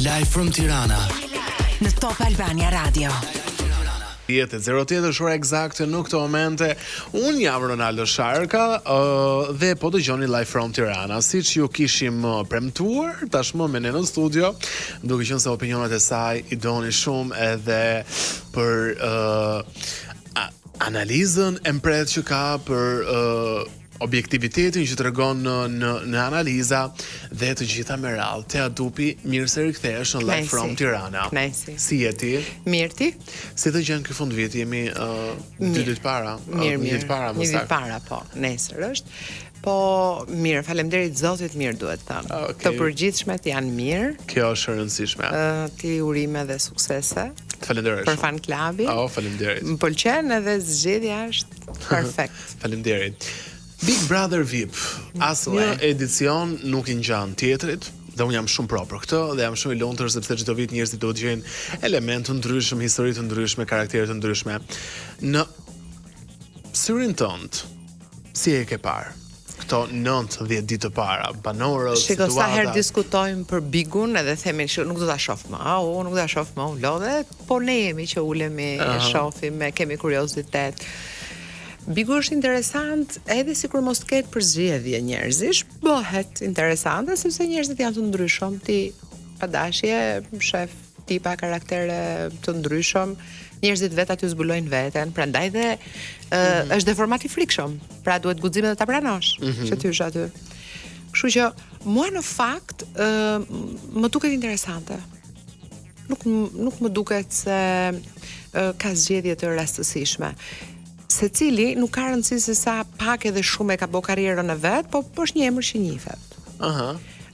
Live from Tirana në Top Albania Radio. Jetë 08 shora eksakte në këto momente. Unë jam Ronaldo Sharka dhe po dëgjoni Live from Tirana. Siç ju kishim premtuar, tashmë me ne në studio, duke qenë se opinionet e saj i doni shumë edhe për analizën e mpret që ka, për objektivitetin që tregon në analiza dhe të gjitha me radhë. Tea Dupi, mirë se rikthehesh në Live from Tirana. Knajsi. Si je ti? Mirë ti? Si të gjenë ky fund vit, jemi 2 ditë para. Mirë. Një ditë para, po. Nesër është. Po mirë, faleminderit Zotit, mirë duhet thënë. Okay. Të përgjithshmet janë mirë. Kjo është e rëndësishme. Ti urime dhe suksese. Faleminderit. Për fan klubi. Faleminderit. Më pëlqen edhe zgjedhja është perfekt. Faleminderit. Big Brother VIP, asnjë edicion nuk I ngjan tjetrit. Dhe unë jam shumë pro për këtë dhe jam shumë I lumtur sepse çdo vit njerëzit do të gjejnë elemente të ndryshëm, histori të ndryshme, karaktere të ndryshme. Në syrin tënd, si e ke parë këto 9-10 ditë të para, banorët, situatat? Sa herë diskutojmë për Bigun edhe themin që nuk do ta shoh më. Nuk do ta shoh më, u lodhe, po ne jemi që ulemi, e shohim, kemi kuriozitet. Bigu është interesant edhe sikur mos ketë përzgjedhje njerëzish, bëhet interesante sepse njerëzit janë të ndryshëm, ti pa dashje shef tipa karaktere të ndryshëm, njerëzit vetë aty zbulojnë veten, prandaj dhe është deformat I frikshëm. Pra duhet guxime të ta pranosh që ty është aty. Kështu që mua në fakt më duket interesante. Nuk më duket se ka zgjedhje të rastësishme. Secili nuk ka rëndësi se sa pak edhe shumë e ka bë karrierën e vet, po është një emër që njihet.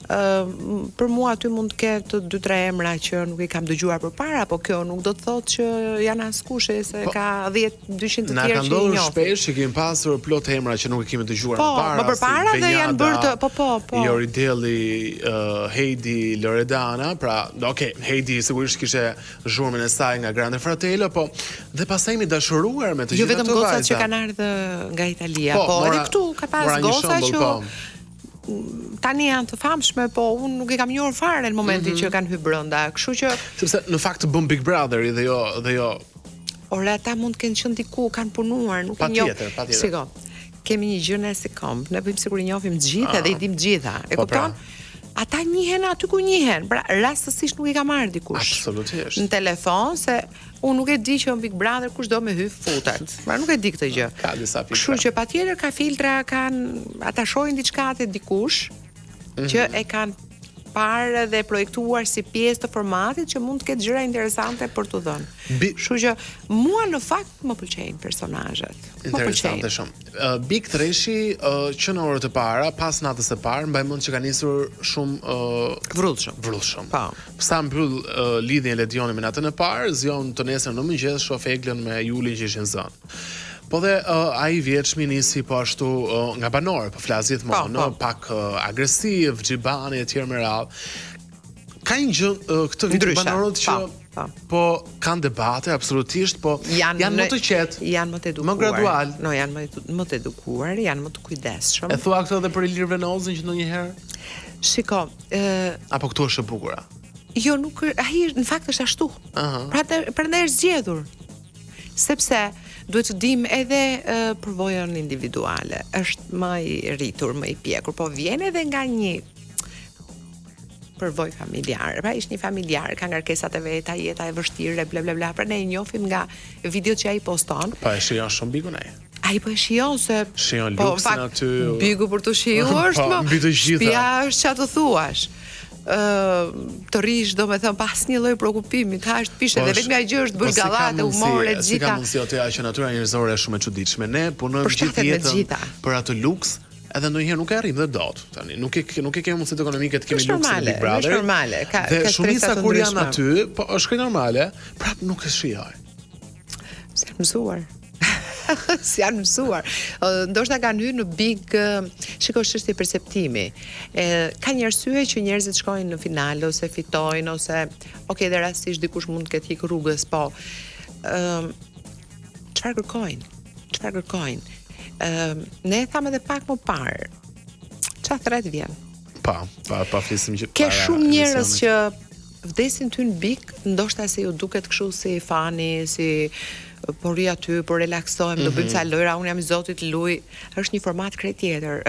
Për mua aty mund të ketë 2-3 emra që nuk I kam dëgjuar përpara, po kjo nuk do të thotë që janë askush se ka 10-200 të tjerë që I njohin. Na ka ndodhur shpesh që kemi pasur plot emra që nuk I kemi dëgjuar përpara. Po përpara dhe janë bërë të po. Jori Delli, Heidi Loredana, pra, Heidi sigurisht kishte zhurmën e saj nga Grande Fratello, po dhe pastaj jemi dashuruar me të gjitha këto vajza. Jo vetëm gocat që kanë ardhur nga Italia, po edhe këtu ka pas goca që tani janë të famshme, po unë nuk I kam njohur fare në momentin që kanë hyrë brenda. Kështu që sepse në fakt të bën Big Brotheri dhe jo. Ora ata mund të kenë qenë diku, kanë punuar, nuk I njoh. Patjetër. Shiko, kemi një gjë ne si komp, ne bëjmë sikur I njohim të gjitha dhe I dim të gjitha. E kupton? Ata njihen aty ku njihen. Pra rastësisht nuk I ka marrë dikush. Absolutisht. Në telefon se unë nuk e di që në Big Brother kushdo me hyj futet. Pra nuk e di këtë gjë. Ka disa filtra. Kështu që patjetër ka filtra, ata shohin diçka te dikush që e kanë parë dhe projektuar si pjesë të formatit që mund të ketë gjëra interesante për t'u dhënë. Kështu që mua në fakt më pëlqejnë personazhet. Interesante shumë. Big Treshi që në orët e para, pas natës së parë, mbaj mend që ka nisur shumë vrullshëm. Po. Sa mbyll lidhjen e Ledioni me natën e parë, zgjon të nesër në mëngjes shoh Eglën me Julin që ishin zënë. Po dhe ai vjetshmi nisi po ashtu nga banorë, po flas gjithmonë, pak agresiv, xhibani etj me radhë. Ka një gjë këtë vit banorët që po kanë debate absolutisht, po janë më të qetë, janë më të edukuar, më gradual. Janë më të edukuar, janë më të kujdesshëm. E thua këtë edhe për Ilir Venozin që ndonjëherë? Shiko, apo këtu është e bukura? Jo, nuk, ai në fakt është ashtu. Prandaj është zgjedhur. Sepse duhet të dim edhe përvojën individuale. Është më I rritur, më I pjekur, po vjen edhe nga një përvojë familjare. Pra është një familjar, ka ngarkesat e veta, jeta e vështirë, bla bla bla. Pra ne e njohim nga videot që ai poston. Po e shijon shumë Bigun ai. Ai po e shijon se shijon luksin aty. Bigu për të shijuar është më. Mbi të gjitha. Shtëpia është çfarë të thuash. Të rish do me thënë pas një lloj shqetësimi, ka është pishe dhe vetëm ajo gjë është bësh gallate, humore të gjitha. Si ka mundësi atë që natyra njerëzore është shumë e çuditshme. Ne punojmë gjithë jetën për atë luks, edhe ndonjëherë nuk e arrim dhe dot. Tani nuk e kemi mundësitë ekonomike të kemi luksin e Big Brother. Është normale, ka shumica kur janë aty, po është normale, prap nuk e shijoj. Si janë mësuar. Si janë mësuar. Ndoshta kanë hyrë në Big, shikosh çështje perceptimi. Ka një arsye që njerëzit shkojnë në finale ose fitojnë ose dhe rastisht dikush mund të ketë ikë rrugës, po çfarë kërkojnë? Ne thamë edhe pak më parë. Çfarë thret vjen? Pa flisim që ke shumë njerëz që vdesin ty në bik, ndoshta se ju duket kështu si fani, si po ri aty, po relaksojmë, do bëjmë ca lojra, unë jam i Zotit, luj, është një format krejt tjetër,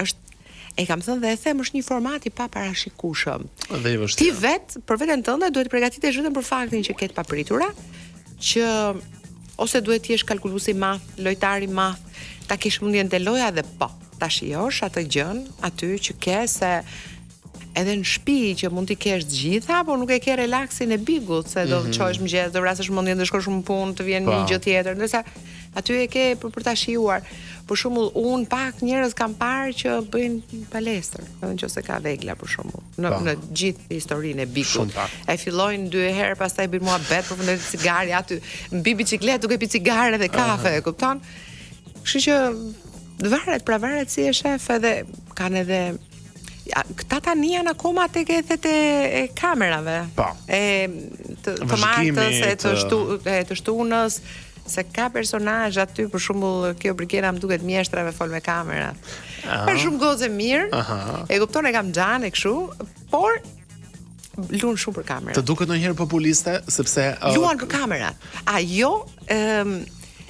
e kam thënë dhe e them, është një format i paparashikueshëm. Dhe i vështirë. Ti vetë, për veten tënde, duhet të përgatitesh vetëm për faktin që ke të papritura, që ose duhet të jesh kalkulues i madh, lojtar i madh, ta kesh mundjen te loja dhe po, ta shijosh atë gjën aty që ke se edhe në shtëpi që mund t'i kesh të gjitha, por nuk e ke relaksin e bigut, se do të çohesh mëngjes, do vrasësh mendjen, do shkosh në punë, të vjen një gjë tjetër, ndërsa aty e ke për ta shijuar. Për shembull, un pak njerëz kam parë që bëjnë palestër, edhe nëse ka vegla për shembull, në gjithë historinë e bigut. E fillojnë 2 herë, pastaj bëjnë muhabet, përfundojnë cigari aty, mbi biçikletë duke pi cigare dhe kafe, e kupton? Kështu që varet si e shef, edhe kanë edhe këta tani janë akoma tek ethet e kamerave. Po. Të martës, të shtunës, se ka personazh aty, për shembull, kjo brigena më duket mjeshtrave fol me kamera. Është shumë gozë mirë. E kupton, e kam xhan e kështu, por luan shumë për kamera. Të duket ndonjëherë populiste sepse luan për kamera. Ajo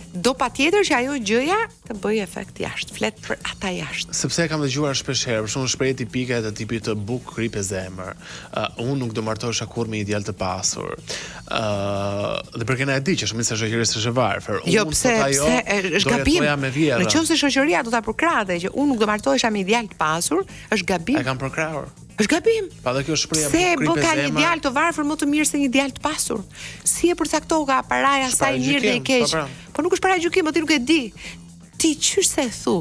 do patjetër që ajo gjëja të bëjë efekt jashtë, flet për ata jashtë. Sepse kam dëgjuar shpesh herë, për shembull shprehje tipike të tipit të buk rip e zemër. Unë nuk do martohesha kurrë me ideal të pasur. Dhe për këna e di që shumë se shoqërisë është e varfër. Jo, pse është gabim. Nëse shoqëria do ta përkrahte që unë nuk do martohesha me ideal të pasur, është gabim. E kam përkrahur. Është gabim. Pa dhe kjo shprehje se bë ka një ideal të varfër më të mirë se një ideal të pasur. Si e përcaktoka paraja sa i mirë dhe i keq. Po nuk është para gjykim, ti nuk e di. Ti çysh se thu?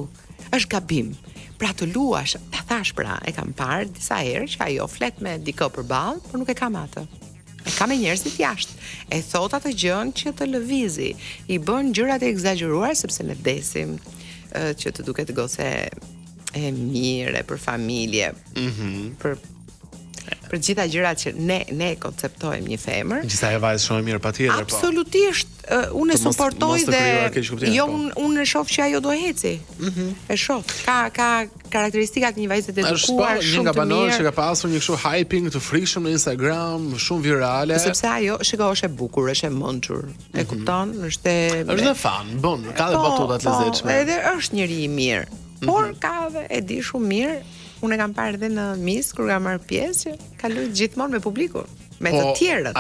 Është gabim. Pra të luash, ta thash pra, e kam parë disa herë që ajo flet me dikë përballë, por nuk e kam atë. E kam me njerëzit jashtë. E thot atë gjën që të lëvizi. I bën gjërat e egzageruar sepse ne desim që të duket gose e mire, për familje, për gjitha gjërat që ne konceptojmë një femër. Gjitha e vajzë shumë mirë patjetër, po. Absolutisht, unë e suportoj dhe jo unë e shoh që ajo do eci. E shoh. Ka karakteristikat një vajze të edukuar, shumë të mirë. Një nga banorë që ka pasur një kështu hyping të frikshëm në Instagram, shumë virale. Sepse ajo, shiko, është e bukur, është e mençur. E kupton? Është fan, ka dhe batuta të lezetshme. Edhe është njëri i mirë. Por ka dhe e di shumë mirë. Unë e kam parë edhe në Miss kur kam marrë pjesë që ka luajtur gjithmonë me publikun, me të tjerët,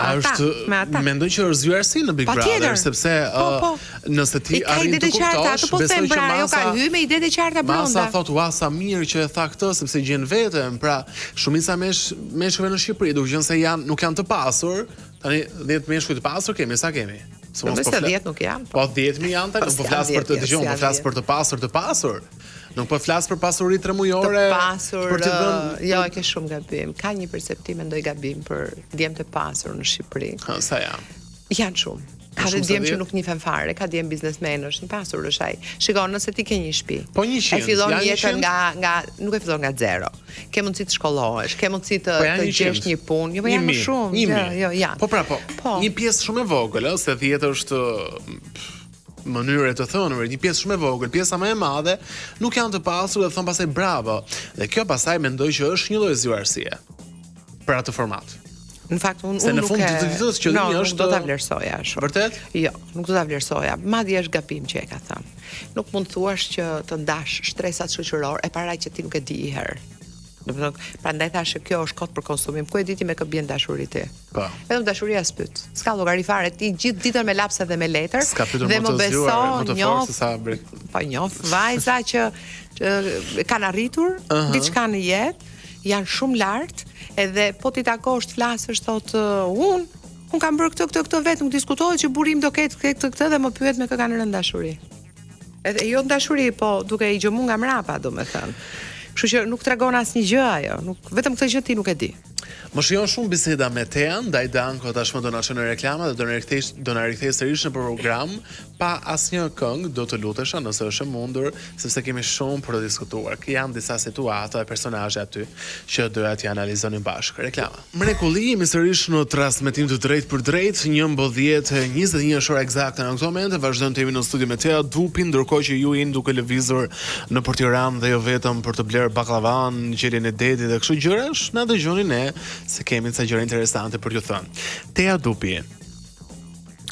me ata. Mendoj që është zyrësi në Big Brother, sepse nëse ti arrin të kuptosh, besoj që ajo ka hyrë me idetë e qarta brenda. Masa thot, "Ua, sa mirë që e tha këtë, sepse gjen veten." Pra, shumica meshkujve në Shqipëri, duke qenë se nuk janë të pasur. Tani 10 meshkuj të pasur kemi, sa kemi? Nëse 10 nuk janë. Po 10.000 janë tani, po flas për të dëgjon, po flas për të pasur. Nuk po flas për pasuri 3 mujore. Të pasur, për të dhënë. Jo, e ke shumë gabim. Ka një perceptim mendoj gabim për djemt e pasur në Shqipëri. Sa janë? Janë shumë. Ka dhe djemt që nuk njihen fare, ka djemt biznesmenësh, një pasur është ai. Shikon, nëse ti ke një shtëpi. Po 100. E fillon jetën nga nuk e fillon nga zero. Ke mundësi të shkollohesh, ke mundësi të gjesh një punë. Jo, po janë më shumë. Jo, janë. Po pra, një pjesë shumë e vogël, se 10 është mënyrë të thënë, një pjesë shumë e vogël, pjesa më e madhe nuk janë të pasur dhe thon pastaj bravo. Dhe kjo pastaj mendoj që është një lloj zyrësie për atë format. Në fakt unë se në fund të ditës qëllimi është do ta vlerësoja shumë. Vërtet? Jo, nuk do ta vlerësoja. Madje është gabim që e ka thënë. Nuk mund thuash që të ndash stresat shoqëror e para që ti nuk e di i herë. Prandaj thash që kjo është kot për konsumim. Ku e di ti me kë bën dashuri ti? Po. Vetëm dashuria s'pyet. S'ka llogari fare ti gjithë ditën me lapse dhe me letër dhe më beson njoh. Po njoh vajza që kanë arritur diçka në jetë, janë shumë lart, edhe po ti takosh të flasësh thotë un kam bërë këtë vetë, nuk diskutohet që burim do ketë këtë dhe më pyet me kë kanë rënë dashuri. Edhe jo dashuri, po duke i gjëmu nga mrapa, domethënë. Kështu që nuk tregon asnjë gjë ajo, vetëm këtë gjë ti nuk e di. Më shijon shumë biseda me Tean, ndaj Danko tashmë do na çon në reklama dhe do na rikthej sërish në program pa asnjë këngë, do të lutesha nëse është e mundur, sepse kemi shumë për të diskutuar. Janë disa situata e personazhe aty që doja t'i analizonin bashkë. Reklama. Mrekulli, jemi sërish në transmetim të drejtë për drejtë, 11:21 është ora eksakte në këtë moment. Vazhdojmë të jemi në studio me Tea Dupi, ndërkohë që ju jeni duke lëvizur në Tiranë dhe jo vetëm për të bler baklavan, gjelin e detit dhe kështu gjërash, na dëgjoni ne se kemi ca gjëra interesante për t'ju thënë. Tea Dupi.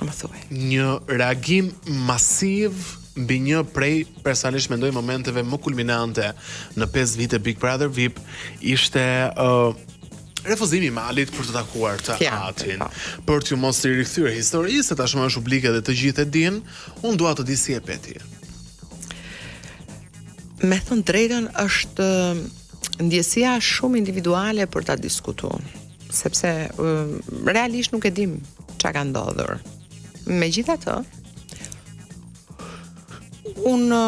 Më thuaj. Një reagim masiv mbi një prej personalisht mendoj momenteve më kulminante në 5 vite Big Brother VIP ishte refuzimi i Malit për të takuar të Atin, për t'ju mos i rikthyer historisë, se tashmë është publike dhe të gjithë e dinë. Unë dua të di si e peti. Me thënë drejtën, është ndjesia shumë individuale për ta diskutuar, sepse realisht nuk e dim çka ka ndodhur. Megjithatë, unë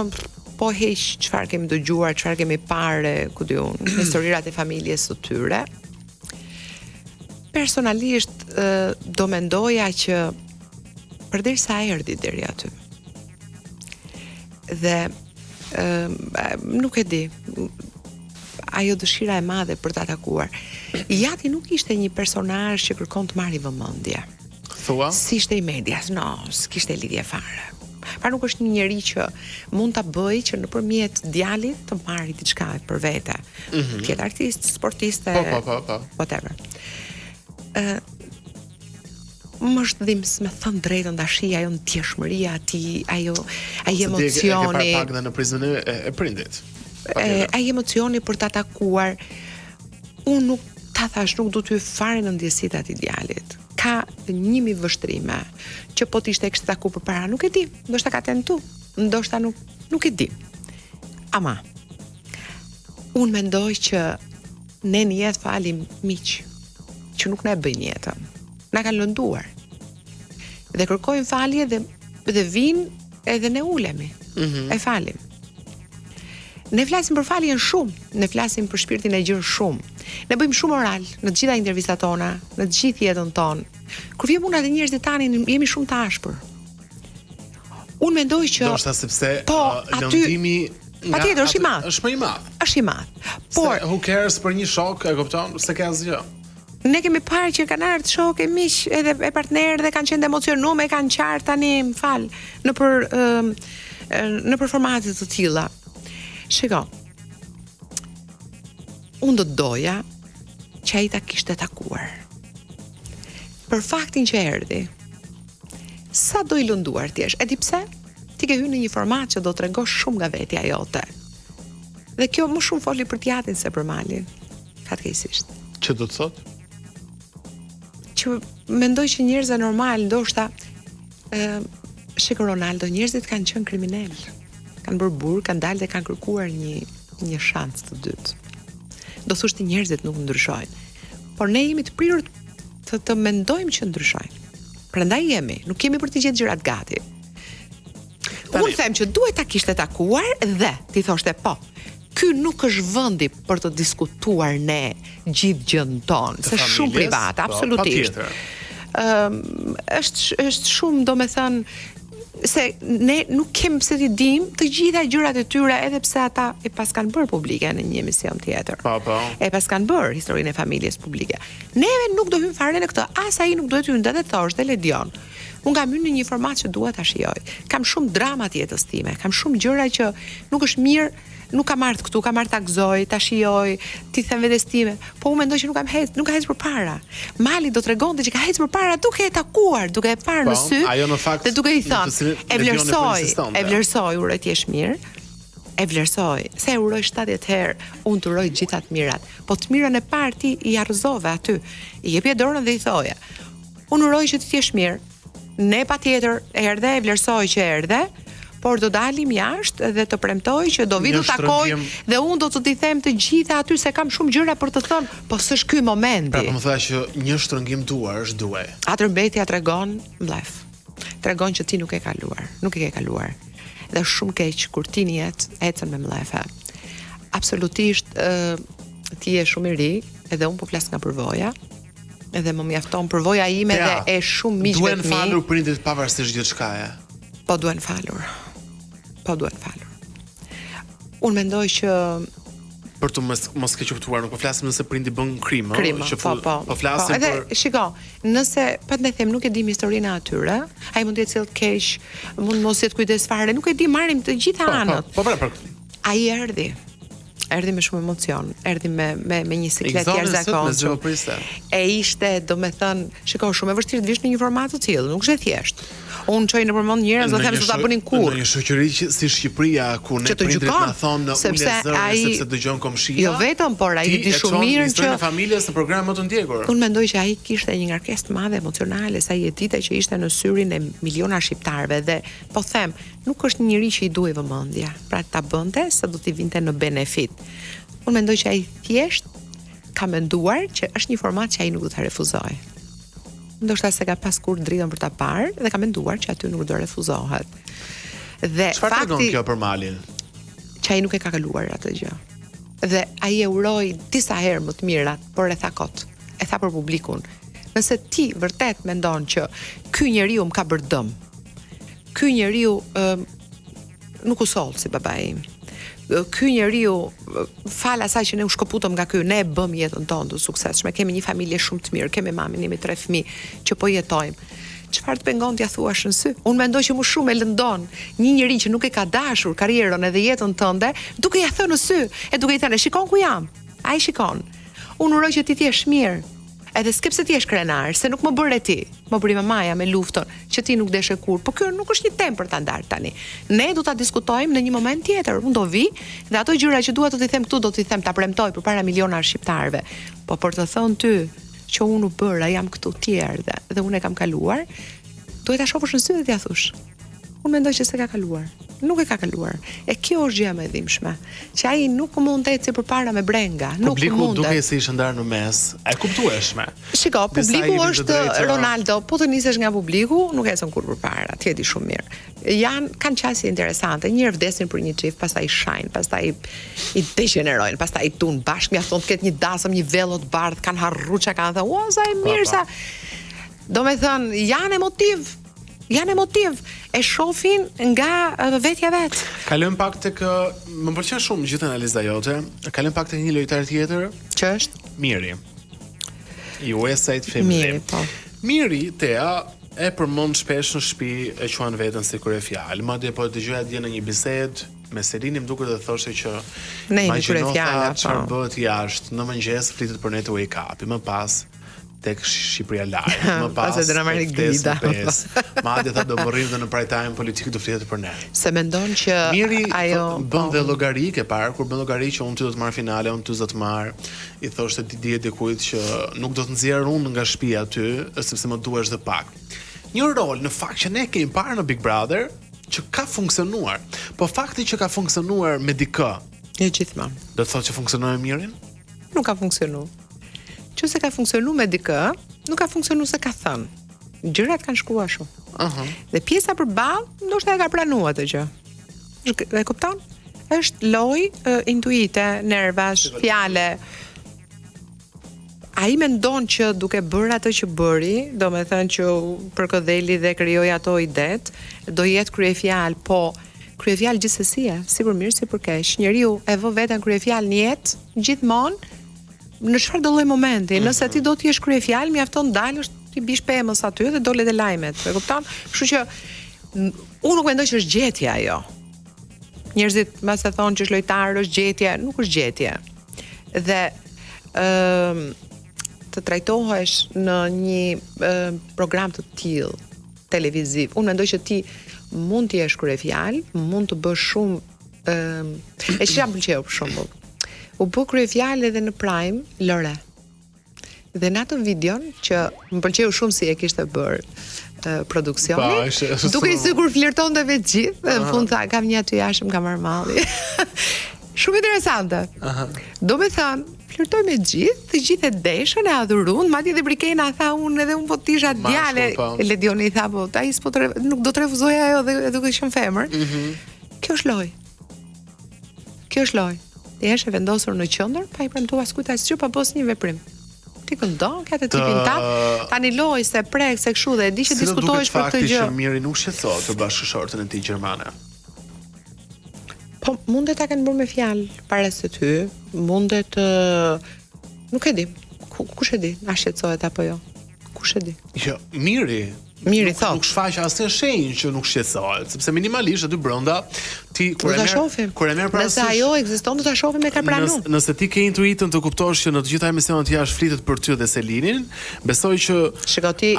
po heq çfarë kemi dëgjuar, çfarë kemi parë, ku di unë, historirat e familjes së tyre. Personalisht do mendoja që përderisa erdhi deri aty. Dhe nuk e di, ajo dëshira e madhe për ta takuar. Jati nuk ishte një personazh që kërkon të marrë vëmendje. Thua? Si ishte i medias, s'kishte lidhje fare. Pra nuk është një njeri që mund ta bëjë që nëpërmjet djalit të marrë diçka për vete. Tjetë artist, sportiste, whatever. Më është dhimbës, me thënë drejtën, dashia, ajo ndjeshmëria atij, ai emocioni. E ke pak dhe në prizën e prindit. Ai emocioni për ta takuar. Unë nuk ta thash, nuk do t'y fare në ndjesitë atij djalit. Ka 1000 vështrime që po t'ishte kështë taku për para, nuk e di, ndoshta ka tentu, ndoshta nuk e di. Ama, unë mendoj që ne një jetë falim miq, që nuk ne bëjnë jetën, na kanë lënduar, dhe kërkojnë falje dhe vinë edhe ne ulemi, e falim. Ne flasim për faljen shumë, ne flasim për shpirtin e gjërë shumë. Ne bëjmë shumë oral në të gjitha intervistat tona, në të gjithë jetën tonë. Kur vjen puna te njerëzit tani jemi shumë të ashpër. Unë mendoj që ndoshta sepse lëndimi patjetër është i madh. Është më i madh. Është i madh. Por who cares për një shok, e kupton, se ka asgjë. Ne kemi parë që kanë ardhur shok e miq edhe e partner dhe kanë qenë emocionuar, e kanë qartë tani, m'fal, në për formate të tilla. Shiko, unë do të doja që ai ta kishte takuar. Për faktin që erdhi, sa do i lënduar ti është, e di pse? Ti ke hyrë në një format që do të tregosh shumë nga vetja jote. Dhe kjo më shumë foli për Tiatin se për Malin, fatkeqësisht. Që do të thotë? Që mendoj që njerëzve normal, ndoshta, shiko Ronaldo, njerëzit kanë qenë kriminal. Kanë bërë burr, kanë dalë dhe kanë kërkuar një shans të dytë. Do thoshti njerëzit nuk ndryshojnë. Por ne jemi të prirur të mendojmë që ndryshojnë. Prandaj jemi, nuk kemi për të gjetë gjërat gati. Unë them që duhet ta kishte takuar dhe ti thoshte po. Ky nuk është vendi për të diskutuar ne gjithë gjën tonë, se shumë private, absolutisht. Është shumë, domethënë, se ne nuk kemi pse t'i dim të gjitha gjërat e tyre, edhe pse ata e pas kanë bërë publike në një emision tjetër. E pas kanë bërë historinë e familjes publike. Neve nuk do hym fare në këtë, as ai nuk duhet hyrë dhe thosh dhe Ledion. Unë kam hyrë në një format që dua ta shijoj. Kam shumë drama të jetës time, kam shumë gjëra që nuk është mirë. Nuk kam ardhur këtu, kam ardhur ta gëzoj, ta shijoj, ti them vetes time, po unë mendoj që nuk ka ecë përpara. Mali do tregonte që ka ecë përpara duke e takuar, duke e parë në sy. Ajo në fakt, dhe duke i thënë, e vlerësoj, uroj ti jesh mirë. E vlerësoj, se e uroj 70 herë, unë të uroj gjitha të mirat. Po të mirën e parë ti i arrëzove aty. I jepje dorën dhe i thoja, unë uroj që ti jesh mirë. Ne patjetër erdhe, e vlerësoj që erdhe. Por do dalim jashtë dhe të premtoj që do vi të takoj dhe unë do të t'i them të gjitha aty se kam shumë gjëra për të thënë, po s'është ky momenti. Pra po më tha që një shtrëngim duar është duaj. Atë mbetja tregon mblef. Tregon që ti nuk e kaluar, nuk e ke kaluar. Dhe është shumë keq kur ti njëhet ecën me mlefe. Absolutisht ti je shumë i ri, edhe unë po flas nga përvoja. Edhe më mjafton përvoja ime dhe e shumë miqve të mi. Duhen falur prindit pavarësisht gjithçkaje. Po duhen falur. Unë mendoj që për të mos ke qoftuar, nuk po flasim nëse prindi bën krim, që po flasim për. Edhe shiko, nëse ne them nuk e dim historinë e atyre, ai mund të jetë sill keq, mund mos jetë kujdes fare, nuk e di, marrim të gjitha anët. Po. Ai erdhi. erdhi me shumë emocion, erdhi me një siklet jashtëzakonshëm. E ishte, domethënë, shikoj, shumë e vështirë të vish në një format të tillë, nuk është thjesht. Unë çoj në përmend njerëz do them se do ta bënin kurrë. Në një shoqëri si Shqipëria ku ne prindrit na thonë ule zërin sepse dëgjon komshia. Jo vetëm, por ai di shumë mirë që në familjes në program më të ndjekur. Unë mendoj që ai kishte një ngarkesë të madhe emocionale sa i ditë që ishte në syrin e miliona shqiptarëve dhe po them, nuk është një njerëz që i duhej vëmendja. Pra ta bënte se do t'i vinte në benefit. Unë mendoj që ai thjesht ka menduar që është një format që ai nuk do ta refuzojë. Ndoshta se ka pas kur dritën për ta parë dhe ka menduar që aty nuk do refuzohet. Dhe çfarë tregon kjo për Malin? Që ai nuk e ka kaluar atë gjë. Dhe ai e uroi disa herë më të mirat, por e tha kot. E tha për publikun. Nëse ti vërtet mendon që ky njeriu më ka bërë dëm. Ky njeriu nuk u soll si babai im. Ky njeriu fal asaj që ne u shkoputëm nga ky, ne e bëm jetën tonë të suksesshme, kemi një familje shumë të mirë, kemi mamin, jemi 3 fëmijë që po jetojmë. Çfarë të pengon t'ia thuash në sy? Unë mendoj që më shumë e lëndon një njerëz që nuk e ka dashur karrierën edhe jetën tënde, duke ia thënë në sy, e duke i thënë, shikon ku jam. Ai shikon. Unë uroj që ti t'jesh mirë. Edhe skepse ti jesh krenar, se nuk më bëre ti. Më bëri mamaja me luftën, që ti nuk deshe kur. Po kjo nuk është një temë për ta ndarë tani. Ne do ta diskutojmë në një moment tjetër. Unë do vi dhe ato gjëra që dua të t'i them këtu do t'i them ta premtoj përpara miliona shqiptarëve. Po për të thënë ty që unë u bëra, jam këtu ti erdhe dhe unë e kam kaluar, duhet ta shohësh në sy dhe t'ia thosh. Unë mendoj që s'e ka kaluar. Nuk e ka kaluar. E kjo është gjëja më e dhimbshme, që ai nuk mund të ecë përpara me brenga, nuk mund. Publiku duke si ishte ndarë në mes. E kuptueshme. Shiko, publiku është Ronaldo, po të nisesh nga publiku, nuk ecën kur përpara, ti e di shumë mirë. Kanë qasje interesante, një herë vdesin për një çift, pastaj shajnë, pastaj i degenerojnë, pastaj tun bashkë, mjafton të ketë një dasëm, një vello të bardhë, kanë harruar çka kanë thënë, "Ua, sa e mirë sa." Domethënë, janë emotiv, e shohin nga vetja vet. Kalojm pak tek më pëlqen shumë gjithë analiza jote. Kalojm pak tek një lojtar tjetër, që është Miri. I West Side Family. Miri, po. Miri, Tea e përmend shpesh në shtëpi, e quan veten si kryefjalë. Madje po dëgjoja dje në një bisedë me Selinin, më duket të thoshte që ne jemi kryefjala, çfarë bëhet jashtë, në mëngjes flitet për net wake up, më pas tek Shqipëria Live, më pas e do na marrë grida. Madje tha do morrim dhe në prime time politikë do flitet për ne. Se mendon që Miri ajo bën dhe llogari ke parë kur bën llogari që unë ty do të marr finale, unë ty do të marr. I thoshte ti dihet dikujt që nuk do të nxjerr unë nga shtëpia aty, sepse më duhesh dhe pak. Një rol në fakt që ne kemi parë në Big Brother që ka funksionuar. Po fakti që ka funksionuar me dikë, gjithmonë. Do të thotë që funksionon me Mirin? Nuk ka funksionuar. Qëse ka funksionuar me dikë, nuk ka funksionuar se ka thënë. Gjërat kanë shkuar shumë. Dhe pjesa përballë, ndoshta e ka planuar atë gjë. E kupton? Është lojë intuite, nervash, fjale. Ai mendon që duke bërë atë që bëri, domethënë që përkodheli dhe krijoi ato idet, do jetë kryefjalë, po kryefjalë gjithsesi, si për mirë si për keq. Njeriu e vë veten kryefjalë në jetë gjithmonë në çfarë do lloj momenti. Nëse ti do të jesh kryefjalë, mjafton dalësh ti bish pemës aty dhe dole dhe lajmet. E kupton? Kështu që unë nuk mendoj që është gjetje ajo. Njerëzit mbas e thonë që është lojtar, është gjetje, nuk është gjetje. Dhe të trajtohesh në një program të tillë televiziv. Unë mendoj që ti mund të jesh kryefjalë, mund të bësh shumë e çfarë pëlqeu për shembull. U bë kryefjalë edhe në Prime Lore. Dhe në atë videon që më pëlqeu shumë si e kishte bërë produksioni, duke i sigur flirtonte me të gjithë, dhe në fund tha kam një aty jashtë, kam marrë malli. Shumë interesante. Domethënë, flirtoi me të gjithë e deshën, e adhurun, madje dhe Brikena tha unë edhe unë po të isha djale. Ledioni tha po, ai nuk do të refuzoj ajo dhe duke qenë femër. Kjo është lojë. Kjo është lojë. Ti je vendosur në qendër, pa i premtuar askujt asgjë, pa bos një veprim. Ti këndon ka të tipin tap, tani loj se prek se kështu dhe e di që diskutohesh për këtë gjë. Si do duket fakti që Miri nuk shqetësohet për bashkëshorten e tij gjermane? Po mundet ta kenë bërë me fjalë para se ty, mundet nuk e di. Kush e di, a shqetësohet apo jo? Kush e di? Jo, Miri Miri thot. Nuk shfaq asnjë shenjë që nuk shqetësohet, sepse minimalisht aty brenda ti kur e merr parasysh. Nëse ajo ekziston, do ta shohim me ka pranuar. Nëse ti ke intuitën të kuptosh që në të gjitha emisionet jashtë flitet për ty dhe Selinin, besoj që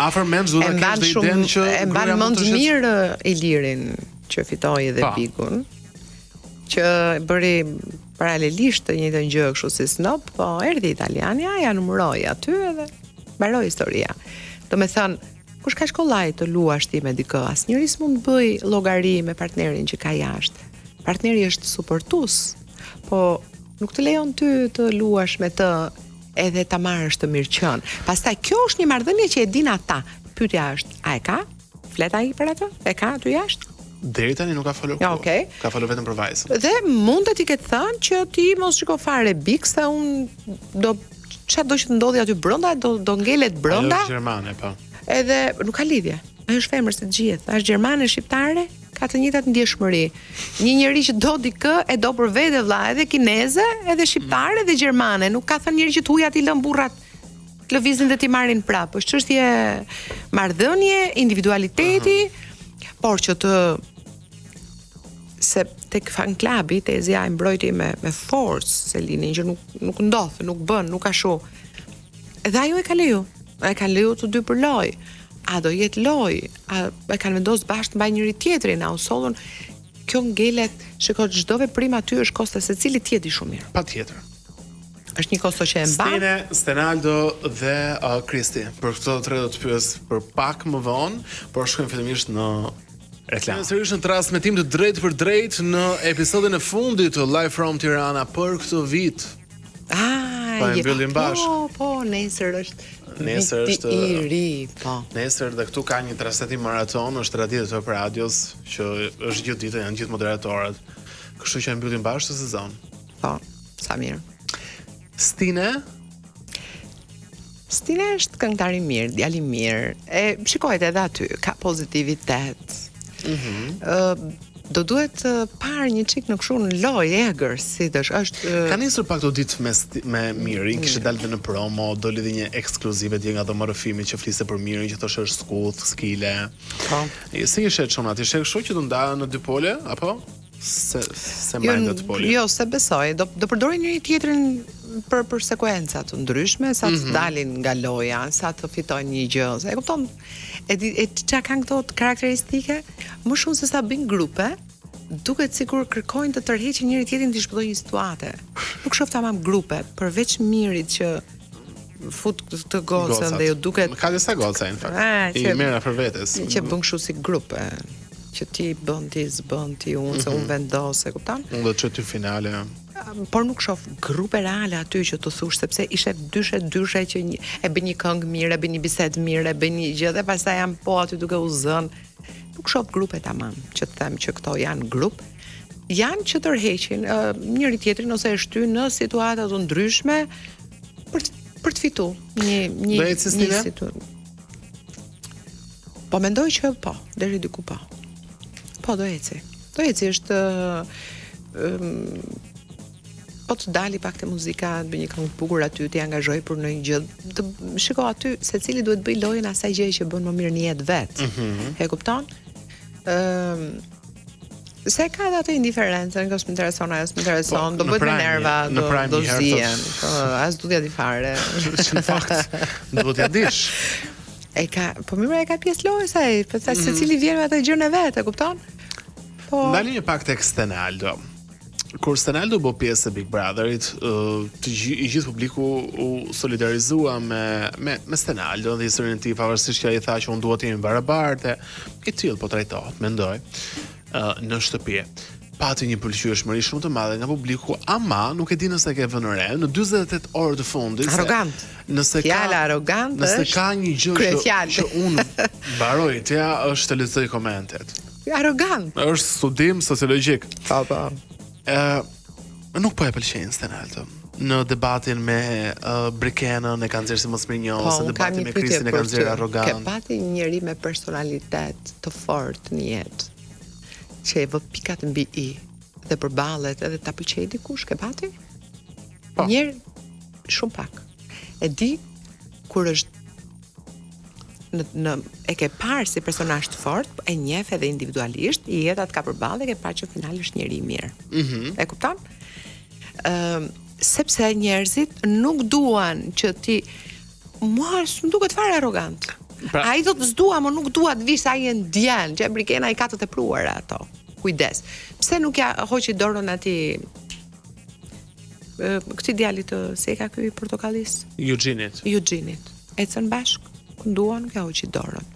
afër mend do ta kesh idenë që e mban mend mirë Ilirin që fitoi dhe Bigun, që bëri paralelisht të njëjtën gjë kështu si snob, po erdhi italiania, ja numëroi aty edhe mbaroi historia. Domethënë kush ka shkollaj të luash ti me dikë, asnjëri s'mund të bëj llogari me partnerin që ka jashtë. Partneri është suportues, po nuk të lejon ty të luash me të edhe ta marrësh të mirëqen. Pastaj kjo është një marrëdhënie që e din ata. Pyetja është, a e ka? Flet ai për atë? E ka aty jashtë? Deri tani nuk ka folur. Ja, okay. Ka folur vetëm për vajzën. Dhe mund të ti ketë thënë që ti mos shiko fare bik, se unë do çfarë do që të ndodhi aty brenda, do ngelet brenda. Ajo është gjermane, po. Edhe nuk ka lidhje. Ajo është femër si të gjithë. Është gjermane, shqiptare, ka të njëjtat ndjeshmëri. Një njeri që do dikë e do për vete vlla, edhe kineze, edhe shqiptare, edhe gjermane. Nuk ka thënë njëri që të huaj aty lën burrat lëvizin dhe ti marrin prapë. Është çështje marrëdhënie, individualiteti, por që të se tek fan klubi Tezja e mbrojti me forcë Selinin që nuk ndodh, nuk bën, nuk ka shoh. Edhe ajo e ka leju. E kanë leju të dy për loj. A do jetë loj? A e kanë vendosur bashkë të mbajnë njëri tjetrin? A u sollën? Kjo ngelet, shiko, çdo veprim aty është kosta secilit tjetri shumë mirë. Patjetër. Është një kosto që e mban. Stine, Stenaldo dhe Kristi. Për këto tre do të pyes për pak më vonë, por shkojmë fillimisht në reklam. Sërish në transmetim të drejtë për drejtë në episodin e fundit të Live from Tirana për këtë vit. Po e mbyllim bashkë. Po, nesër është i ri, po. Nesër dhe këtu ka një transmetim maraton, është Radiohet për Radios, që është gjithë ditën, janë gjithë moderatorët. Kështu që e mbyllim bashkë të sezon. Po, sa mirë. Stine është këngëtar i mirë, djalë i mirë. E shikohet edhe aty, ka pozitivitet. Do duhet të parë një çik në kështu në lojë egër, si është ka nisur pak të ditë me Mirin, kishte dalë në promo, doli dhe një ekskluzive dje nga domorëfimi që fliste për Mirin, që thoshte është skuth, skile. Po. Si ishe çon aty, ishe kështu që do ndahen në dy pole apo se mbajnë të pole? Jo, se besoj, do përdorin njëri tjetrin për sekuenca të ndryshme, sa të dalin nga loja, sa të fitojnë një gjë. E kupton? E çka kanë këto karakteristike, më shumë se sa bëjnë grupe, duket sikur kërkojnë të tërheqin njëri tjetrin të shpëtojnë një situate. Nuk shoh tamam grupe, përveç Mirit që fut të gocën dhe ju duket ka disa goca në fakt. I merra për vetes. Që bën kështu si grupe, që ti bën ti s'bën ti unë se unë vendos, e kupton? Unë do të çoj ty finale. Por nuk shoh grupe reale aty që të thush, sepse ishte dyshe që e bën një këngë mirë, e bën një bisedë mirë, e bën një gjë dhe pastaj janë po aty duke u zënë. Nuk shoh grupe tamam, që të them që këto janë grup. Janë që tërheqin njëri tjetrin ose e shtyn në situata të ndryshme për të fituar një situatë. Po mendoj që po, deri diku po. Po do eci. Do eci është po të dali pak të muzika, të bëj një këngë të bukur aty, të angazhoj për në një gjë. Shiko aty, secili duhet bëj lojën asaj gjëje që bën më mirë në jetë vet. E kupton? Se ka atë indiferencën, që m'intereson, do bëhet me nerva, do zien. As do t'ja di fare. Në fakt, do t'ja dish. Po mirë e ka pjesë lojës ai, pastaj secili vjen me atë gjën e vet, e kupton? Po. Ndalim një pak tek Stenaldo. Kur Stenaldo bë pjesë e Big Brotherit, i gjithë publiku u solidarizua me Stenaldo dhe historinë e tij, pavarësisht që ai tha që unë dua të jemi barabartë, i tillë po trajtohet, mendoj, në shtëpi. Pati një pëlqyeshmëri shumë të madhe nga publiku, ama nuk e di nëse ke vënë re në 48 orë të fundit. Arrogant. Fjala arrogant nëse ka një gjë që unë mbaroj t'ja është të lexoj komentet. Arrogant. Është studim sociologjik. Po. Nuk po e pëlqejnë Stenaldo. Në debatin me Brikenën e kanë nxjerrë si mosmirënjohës, në debatin me Kristin e kanë nxjerrë arrogant. Ke pati një njeri me personalitet të fortë në jetë, që e vë pikat mbi i dhe përballet edhe ta pëlqej dikush, ke pati? Njerë shumë pak. E di kur është e ke parë si personazh të fortë, e njeh edhe individualisht, jeta të ka përballë dhe ke parë që finali është njeri i mirë. E kupton? Sepse njerëzit nuk duan që ti mua s'm duket fare arrogant. Ai do të s'dua, më nuk dua të vish sa ai e ndjen, që brikena i ka të tepruara ato. Kujdes. Pse nuk ja hoqi dorën atij këtij djalit të se ka ky portokallis? Eugenit. Ecën bashk, nduan, nuk ja hoqi dorën.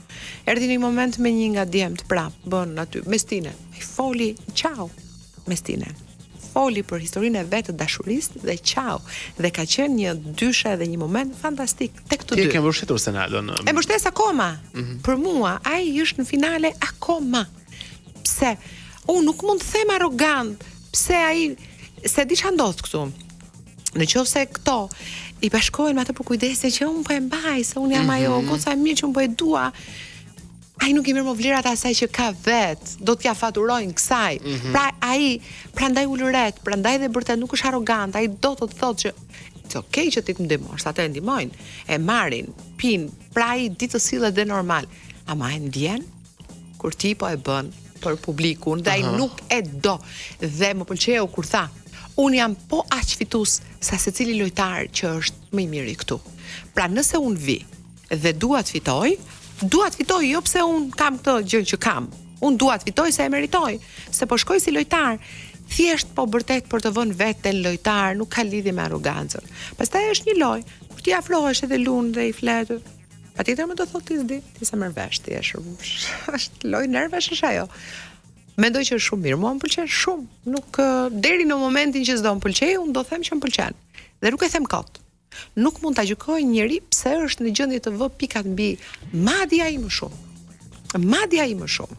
Erdhi një moment me një nga djemt prap, bën aty Mestinen. Ai foli, ciao, Mestinen. Foli për historinë e vet të dashurisë dhe ciao. Dhe ka qenë një dyshe dhe një moment fantastik tek të dy. Ti ke mbështetur Senalon? E mbështes akoma. Për mua, ai është në finale akoma. Pse? Unë nuk mund të them arrogant. Pse ai se di ç'a ndodh këtu. Në qoftë se këto i bashkohen me atë për kujdesin që unë po e mbaj, se unë jam ajo, goca e mirë që unë po e dua. Ai nuk i merr më vlerat asaj që ka vet, do t'ja faturojnë kësaj. Pra ai prandaj ulëret, prandaj dhe vërtet nuk është arrogant, ai do të thotë që it's okay që ti të ndihmosh, ata e ndihmojnë, e marrin, pin, pra ai ditë të sillet dhe normal. Ama e ndjen kur ti po e bën për publikun, dhe ai nuk e do. Dhe më pëlqeu kur tha, unë jam po aq fitus sa secili lojtar që është më i miri këtu. Pra nëse unë vi dhe dua të fitoj, jo pse unë kam këtë gjë që kam. Unë dua të fitoj se e meritoj, se po shkoj si lojtar, thjesht po vërtet për të vënë veten lojtar, nuk ka lidhje me arrogancën. Pastaj është një lojë, kur ti afrohesh edhe lund dhe i flet. Patjetër më do thotë ti s'di, ti sa merr vesh, ti është lojë nervesh është ajo. Mendoj që është shumë mirë, mua më pëlqen shumë. Nuk deri në momentin që s'do më pëlqej, unë do them që më pëlqen. Dhe nuk e them kot. Nuk mund ta gjykoj njëri pse është në gjendje të vë pikat mbi madje ai më shumë.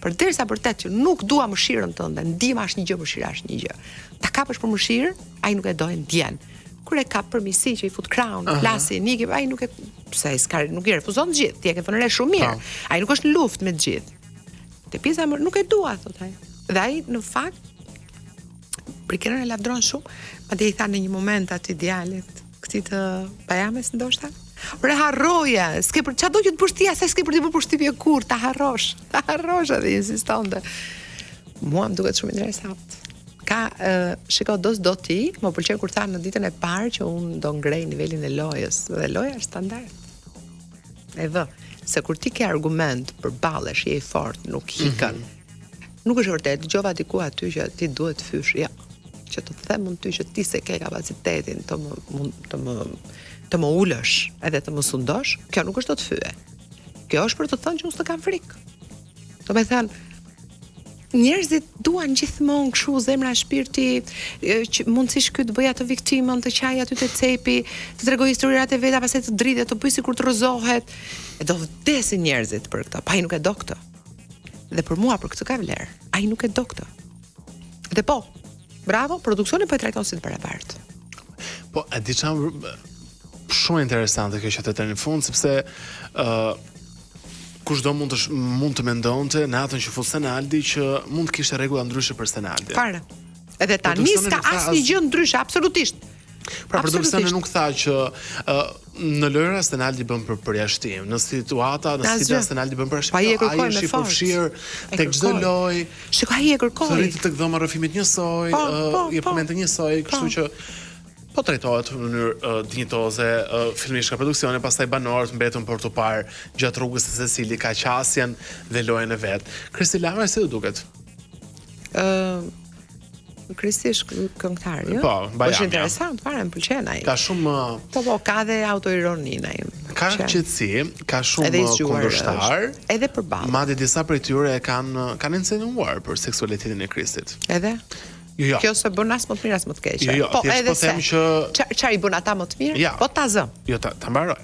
Përderisa vërtet që nuk dua mëshirën tënde, ndihma është një gjë, mëshira është një gjë. Ta kapësh për mëshirë, ai nuk e do e ndjen. Kur e kap për misi që i fut crown, klasi, niki, ai nuk e pse nuk i refuzon të gjithë. Ti e ke vënë re shumë mirë. Ai nuk është në luftë me të gjithë. Te pjesa nuk e dua, thot ai. Dhe ai në fakt prikerën e lavdron shumë, madje i tha në një moment atij djalit, këtij të Bajames ndoshta, "Ore harroje, s'ke për çado që të bësh ti, asaj s'ke për të bërë përshtypje kur, ta harrosh dhe insistonte." Mua më duket shumë interesant. Shiko, do ti, më pëlqen kur tha në ditën e parë që unë do ngrej nivelin e lojës, dhe loja është standard. E vë, se kur ti ke argument për ballesh, je i fortë, nuk hikën. Nuk është vërtet, dëgjova diku aty që ti duhet të fysh, ja. Që të them unë ty që ti se ke kapacitetin të më ulësh edhe të më sundosh, kjo nuk është do të fye. Kjo është për të thënë që unë s'të kam frikë. Do me thënë, njerëzit duan gjithmonë kështu zemra shpirti, që mundësisht ky të bëj atë viktimën, të qaj aty të cepi, të tregoj historirat e veta, pastaj të dridhet, të bëj sikur të rrëzohet. E do vdesin njerëzit për këtë, pa ai nuk e do këtë. Dhe për mua për këtë ka vlerë. Ai nuk e do këtë. Dhe po, bravo, produksioni po e trajton si të barabartë. Po, e di çam shumë interesante kjo që të tani në fund, sepse kushdo mund të mendonte në natën që fut Senaldi që mund të kishte rregulla ndryshe për Senaldin. Fare. Edhe tani s'ka asnjë gjë ndryshe, absolutisht. Pra produksioni nuk tha që në lojra Senaldi bën për përjashtim, në situata, në sfida Senaldi bën përjashtim. Ai është i përfshirë tek çdo lojë. Shikoj, ai e kërkoi. Rritet tek dhoma rrëfimit njësoj, i përmendë njësoj, kështu që po trajtohet në mënyrë dinjitoze, filmisht ka produksione, pastaj banorët mbetën për të parë gjatë rrugës se secili ka qasjen dhe lojën e vet. Kristi Lamra si do duket? Kristi është këngëtar, jo? Po, Bajami. Është interesant, fare, më pëlqen ai. Ka shumë Po, ka dhe autoironi ai. Ka qetësi, ka shumë kundërshtar. Edhe përballë. Madje disa prej tyre kanë insinuar për seksualitetin e Kristit. Edhe? Jo. Kjo se bën as më të mirë as më të keq. Po, edhe se çfarë i bën ata më të mirë? Po ta zë. Jo, ta mbaroj.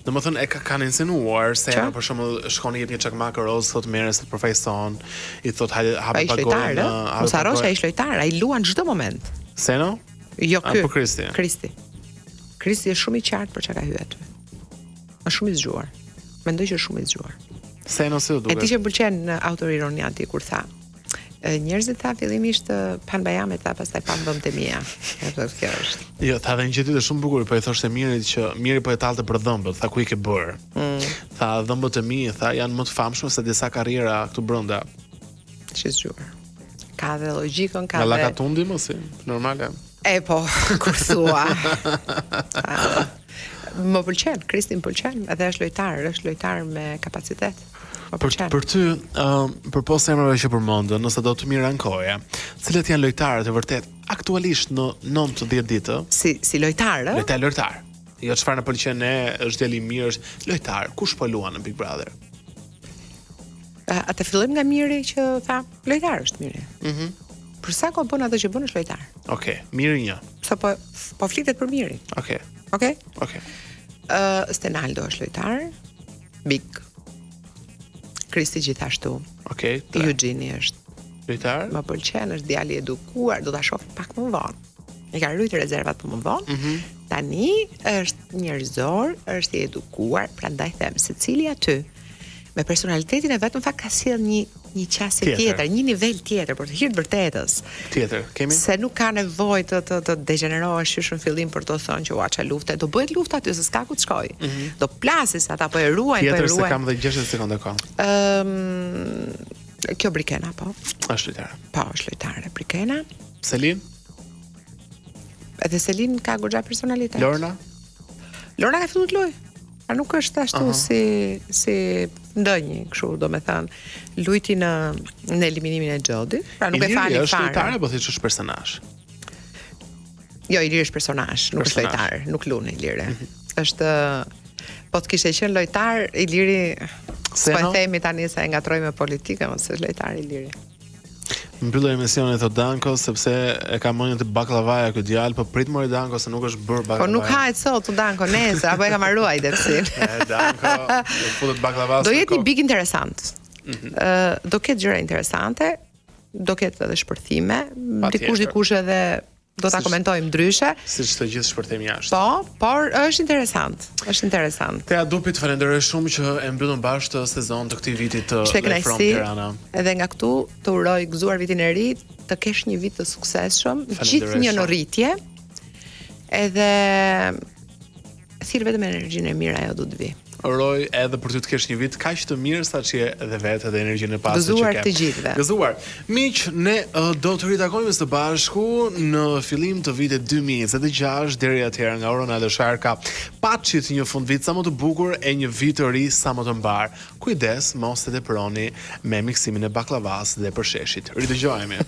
Domethënë kanë insinuar se për shembull shkon i jep një çakmak roz, thotë merres se profesion, i thotë hapë pagojën. Mos harrosh ai është lojtar, ai luan çdo moment. Seno? Jo, ky. Apo Kristi. Kristi është shumë i qartë për çka ka hyer aty. Është shumë i zgjuar. Mendoj që është shumë i zgjuar. Seno si u duket? E di që pëlqen autoironia ti kur tha. Njerëzit tha fillimisht pan Bajame, tha pastaj pan dhëmtë mia. Kjo është. Jo, tha dhe një gjë tjetër shumë bukur, po i thoshte Mirit që Miri po e tallte për dhëmbët, tha ku i ke bër. Tha dhëmbët e mi, tha janë më të famshme se disa karriera këtu brenda. Shizgjuar. Ka dhe logjikën, ka Nga dhe... Lakatundi më si, normale. E po, kur thua. Më pëlqen, Kristi më pëlqen, edhe është lojtar me kapacitet. Për ty, përpos emrave që përmendën, nëse do të mirë ankoje, cilët janë lojtarët e vërtet aktualisht në 90 ditë? Si lojtarë? Lojtar. Jo çfarë na pëlqen ne, është djali i mirë, është lojtar. Kush po luan në Big Brother? Atë fillojmë nga Miri që tha, lojtar është Miri. Për sa kohë bën atë që bën është lojtar. Okej, Miri 1. Sa po flitet për Miri. Okej. Stenaldo është lojtar. Big. Kristi gjithashtu. Okej. Eugeni është lojtar. Më pëlqen, është djali i edukuar, do ta shoh pak më vonë. E ka rrit rezervat për më vonë. Tani është njerëzor, është i edukuar, prandaj them secili aty me personalitetin e vet në fakt ka sjell një qasje tjetër, një nivel tjetër për të hyrë të vërtetës. Tjetër, kemi? Se nuk ka nevojë të degenerohesh qysh në fillim për të thënë që ua ça lufte, do bëhet luftë aty se s'ka ku të shkoj. Do plasis ata po e ruajnë, Tjetër se kam dhe 60 sekonda kohë. Kjo Brikena po. Është lojtare. Po, është lojtare Brikena. Selin? Edhe Selin ka goxha personalitet. Lorna ka filluar të luajë. A nuk është ashtu si ndonjë, kështu domethënë, luajti në eliminimin e Xhodit, pra nuk e fali fare. Është lojtare apo thjesht është personazh? Jo, Iliri është personazh, nuk është lojtar, nuk lun Iliri. Është po të kishte qenë lojtar, Iliri po e themi tani se e ngatroj me politikën, mos është lojtar Iliri. Mbyllë emisionin thot Danko sepse e ka mënien të baklavaja ky djalë, po prit mori Danko se nuk është bër baklava. Po nuk hahet sot Danko nesër, apo e ka marruaj depsin. Danko, do futet baklava. Do jetë një big interesant. Do ketë gjëra interesante, do ketë edhe shpërthime, dikush edhe do ta komentojmë ndryshe. Siç të gjithë shpërthejmë jashtë. Po, por është interesant. Tea Dupi, të falenderoj shumë që e mbyllëm bashkë të sezon të këtij viti të From Tirana. Edhe nga këtu të uroj gëzuar vitin e ri, të kesh një vit të suksesshëm, gjithnjë në rritje. Edhe thirr vetëm energjinë e mirë, ajo do të vi. Uroj edhe për ty të kesh një vit kaq të mirë saç je edhe vetë dhe energjinë e pasur që ke. Gëzuar të gjithëve. Gëzuar. Miq, ne do të ritakojmë së bashku në fillim të vitit 2026 deri atëherë nga Ronaldo Sharka. Paçit një fundvit sa më të bukur e një vit të ri sa më të mbar. Kujdes, mos të deproni me miksimin e baklavas dhe përsheshit. Ridëgjojmë.